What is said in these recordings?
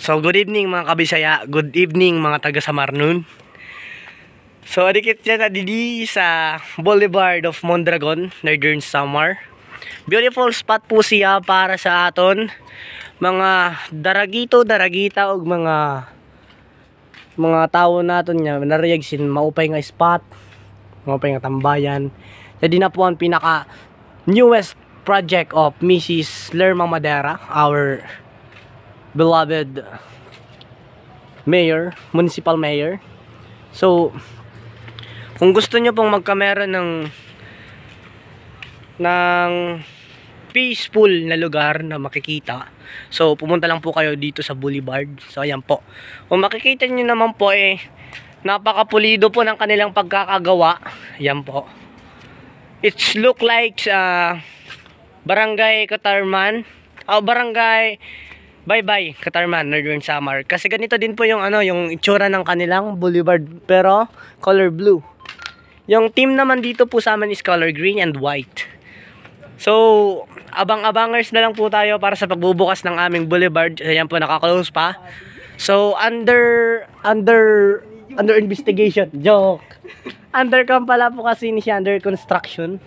So good evening mga kabisaya, good evening mga taga Samarnon. So adikit dyan na didi sa Boulevard of Mondragon, Northern Samar. Beautiful spot po siya para sa aton mga daragita og mga tao naton nya nariyag sin maupay nga spot, maupay nga tambayan. Jadi na po ang pinaka newest project of Mrs. Lerma Madera, our beloved mayor, municipal mayor. So kung gusto nyo pong magkamera ng peaceful na lugar na makikita, so pumunta lang po kayo dito sa Boulevard. So ayan po, kung makikita nyo naman po napakapulido po ng kanilang pagkakagawa. Ayan po, it's look like Barangay Katarman, Barangay Bye-bye Katarman, Northern Samar. Kasi ganito din po yung yung itsura ng kanilang boulevard, pero color blue. Yung team naman dito po sa amin is color green and white. So abang-abangers na lang po tayo para sa pagbubukas ng aming boulevard. Ayan po, naka-close pa. So under investigation. Joke. Undercam pala po kasi ni siya, under construction.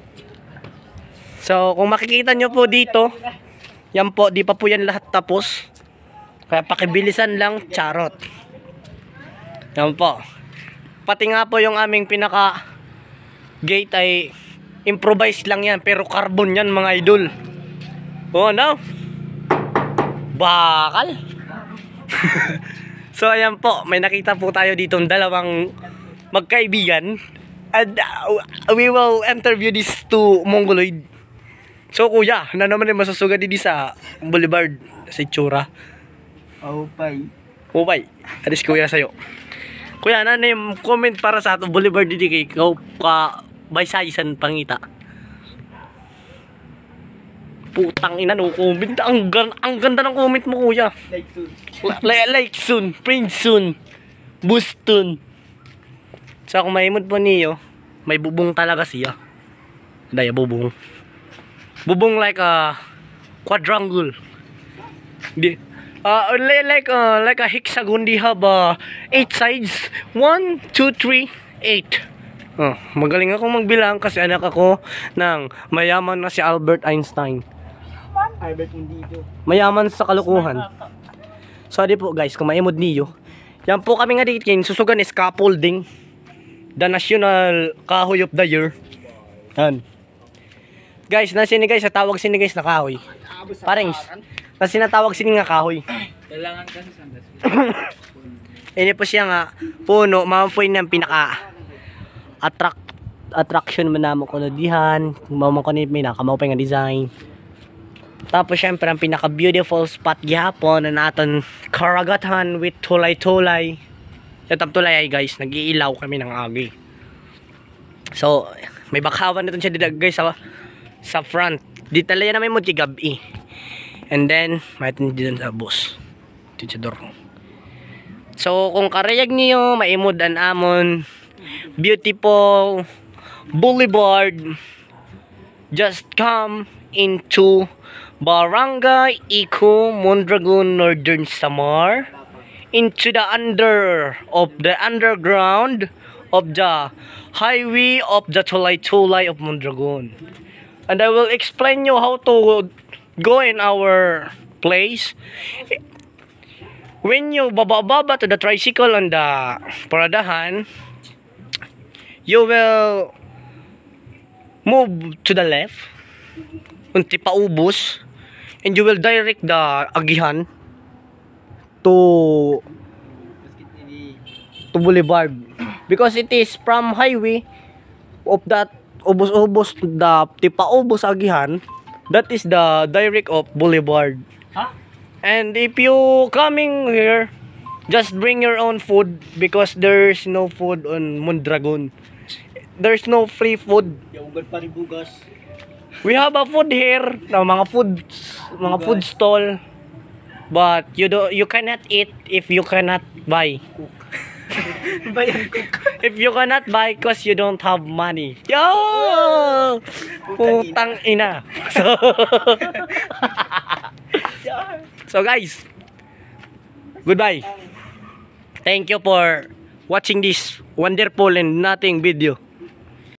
So kung makikita nyo po dito, yan po, di pa po yan lahat tapos. Kaya pakibilisan lang, charot. Yan po. Pati nga po yung aming pinaka gate ay improvise lang yan, pero carbon yan mga idol. Oh no, bakal. So ayan po, may nakita po tayo dito dalawang magkaibigan, and we will interview these two Mongoloid. So kuya, na naman yung masasuga dito sa Boulevard sa itsura? Upay. Alis kuya sa'yo. Kuya, ano na yung comment para sa ato Boulevard dito kay ikaw ka Baysaysan pangita? Putang ina no comment. Ang ganda ng comment mo kuya. Like soon, print soon, booston. So kung maimod po niyo, may bubong talaga siya. Daya bubong. Bubong like a quadrangle. Like a hexagon. They have 8 sides. 1, 2, 3, 8. Magaling akong magbilang kasi anak ako ng mayaman na si Albert Einstein. Mayaman sa kalukuhan. Sorry po guys kung maimod niyo. Yan po kami nga dito susugan is scaffolding. The National Kahoy of the Year. Yan. Guys, nasini guys, tawag sini guys na kahoy. Parang nasinatawag sini nga kahoy. Kailangan kasi sandas. Ini po siya nga puno, maampoy ng pinaka attraction man namo ko dihan, mamo ko ni nakamawpay nga design. Tapos syempre ang pinaka beautiful spot gihapon na naton karagatan with tulay-tulay. Yung tulay ay guys, nag-iilaw kami ng agi. So may bakawan nito siya dito guys sa front. Di talaya namin mo gabi. And then may dito sa bus. Dito sa door. So kung karayag niyo maimod an amon beautiful boulevard, just come into Barangay Iko Mondragon, Northern Samar, into the underground of the highway of the Tulay-Tulay of Mondragon. And I will explain you how to go in our place. When you baba to the tricycle on the paradahan, you will move to the left unti paubos, and you will direct the agihan to Boulevard, because it is from highway of that ubos the tipaubos agihan, that is the direct of Boulevard. And if you coming here, just bring your own food, because there's no food on Mondragon. There's no free food. We have a food here, mga food stall, but you cannot eat if you cannot buy. If you cannot buy because you don't have money. Yo! Putang ina. So guys, Goodbye. Thank you for watching this wonderful and nothing video.